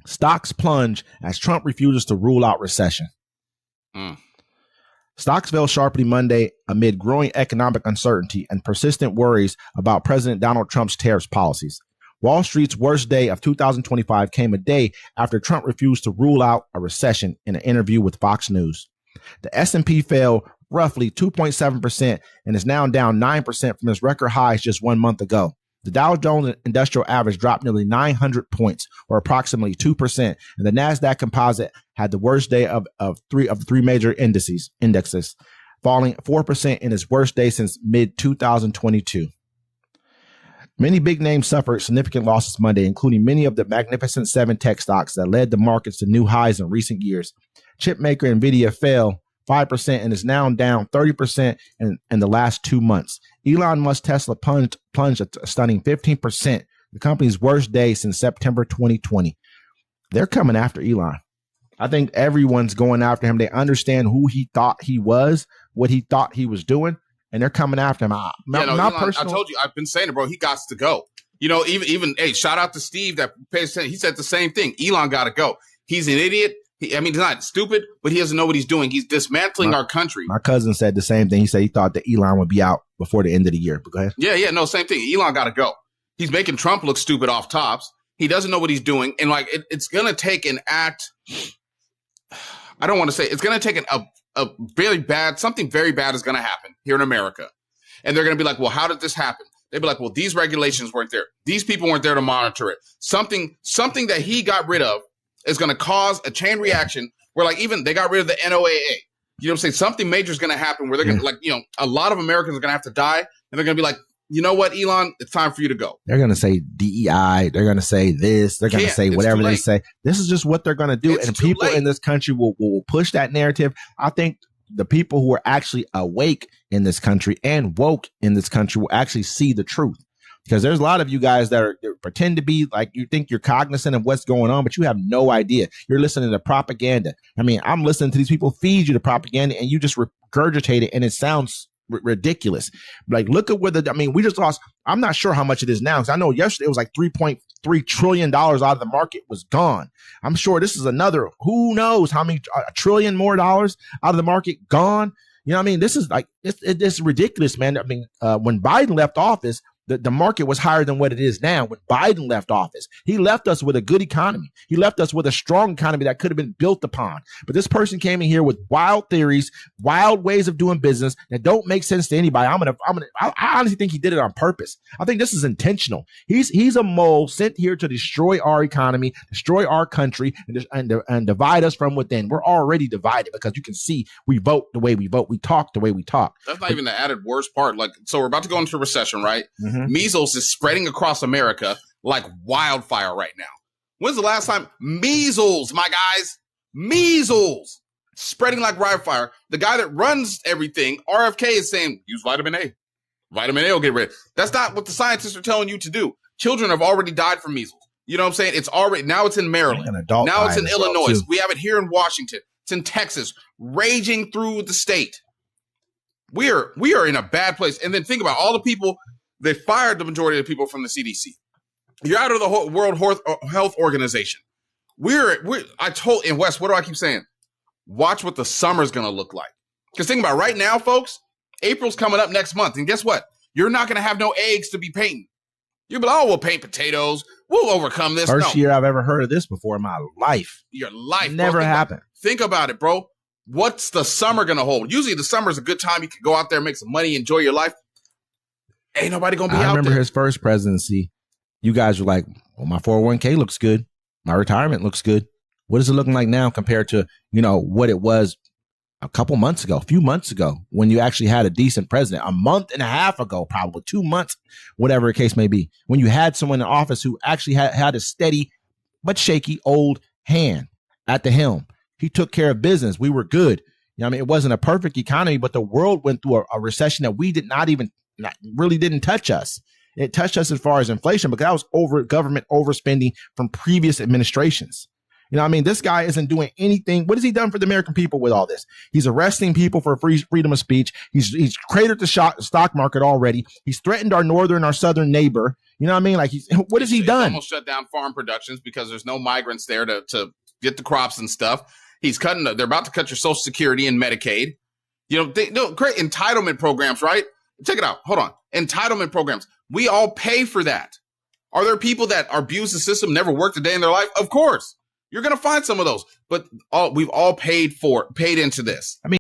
Stocks plunge as Trump refuses to rule out recession. Stocks fell sharply Monday amid growing economic uncertainty and persistent worries about President Donald Trump's tariff policies. Wall Street's worst day of 2025 came a day after Trump refused to rule out a recession in an interview with Fox News. The S&P fell roughly 2.7% and is now down 9% from its record highs just 1 month ago. The Dow Jones Industrial Average dropped nearly 900 points, or approximately 2%, and the Nasdaq Composite had the worst day of the three major indexes, falling 4% in its worst day since mid-2022. Many big names suffered significant losses Monday, including many of the Magnificent Seven tech stocks that led the markets to new highs in recent years. Chipmaker Nvidia fell 5% and is now down 30% in the last 2 months. Elon Musk's Tesla plunged a stunning 15%, the company's worst day since September 2020. They're coming after Elon. I think everyone's going after him. They understand who he thought he was, what he thought he was doing, and they're coming after him. Elon, I told you, I've been saying it, bro. He got to go. You know, even hey, shout out to Steve that pays attention. He said the same thing. Elon got to go. He's an idiot. He's not stupid, but he doesn't know what he's doing. He's dismantling our country. My cousin said the same thing. He said he thought that Elon would be out before the end of the year. But go ahead. Yeah, no, same thing. Elon got to go. He's making Trump look stupid off tops. He doesn't know what he's doing. And like, it's going to take an act. I don't want to say it's going to take a very bad, something very bad is going to happen here in America. And they're going to be like, well, how did this happen? They'd be like, well, these regulations weren't there. These people weren't there to monitor it. Something that he got rid of is going to cause a chain reaction where, like, even they got rid of the NOAA. You know what I'm saying? Something major is going to happen where they're going to, like, you know, a lot of Americans are going to have to die, and they're going to be like, you know what, Elon, it's time for you to go. They're going to say DEI. They're going to say this. They're going to say whatever they say. This is just what they're going to do. And people in this country will push that narrative. I think the people who are actually awake in this country and woke in this country will actually see the truth. Because there's a lot of you guys that pretend to be like, you think you're cognizant of what's going on, but you have no idea. You're listening to propaganda. I mean, I'm listening to these people feed you the propaganda and you just regurgitate it and it sounds ridiculous. Like, look at we just lost, I'm not sure how much it is now. Because I know yesterday it was like $3.3 trillion out of the market was gone. I'm sure this is another, who knows how many, $1 trillion more dollars out of the market gone. You know what I mean? This is like, it's ridiculous, man. I mean, when Biden left office, the market was higher than what it is now. When Biden left office, he left us with a good economy. He left us with a strong economy that could have been built upon. But this person came in here with wild theories, wild ways of doing business that don't make sense to anybody. I honestly think he did it on purpose. I think this is intentional. He's a mole sent here to destroy our economy, destroy our country, and divide us from within. We're already divided because you can see we vote the way we vote. We talk the way we talk. That's not even the added worst part. Like, so we're about to go into a recession, right? Mm-hmm. Measles is spreading across America like wildfire right now. When's the last time? Measles, my guys. Measles. Spreading like wildfire. The guy that runs everything, RFK, is saying, use vitamin A. Vitamin A will get rid of it. That's not what the scientists are telling you to do. Children have already died from measles. You know what I'm saying? It's already, now it's in Maryland. Now it's in Illinois. We have it here in Washington. It's in Texas, raging through the state. We are in a bad place. And then think about all the people. They fired the majority of the people from the CDC. You're out of the whole World Health Organization. And Wes, what do I keep saying? Watch what the summer's going to look like. Because think about it, right now, folks, April's coming up next month. And guess what? You're not going to have no eggs to be painting. You'll be like, oh, we'll paint potatoes. We'll overcome this. First year I've ever heard of this before in my life. Your life. Never happened. Think about it, bro. What's the summer going to hold? Usually the summer is a good time. You can go out there, make some money, enjoy your life. Ain't nobody going to be out there. I remember his first presidency. You guys were like, well, my 401k looks good. My retirement looks good. What is it looking like now compared to, what it was a few months ago, when you actually had a decent president, a month and a half ago, probably 2 months, whatever the case may be, when you had someone in office who actually had a steady but shaky old hand at the helm. He took care of business. We were good. It wasn't a perfect economy, but the world went through a recession that we really didn't touch us. It touched us as far as inflation, because that was government overspending from previous administrations. This guy isn't doing anything. What has he done for the American people with all this? He's arresting people for freedom of speech. He's cratered the stock market already. He's threatened our southern neighbor. You know what I mean? Like, what has he done? He's almost shut down farm productions because there's no migrants there to get the crops and stuff. He's they're about to cut your Social Security and Medicaid. You know, they create entitlement programs, right? Check it out. Hold on. Entitlement programs. We all pay for that. Are there people that abuse the system, never worked a day in their life? Of course. You're going to find some of those, but we've all paid into this. I mean,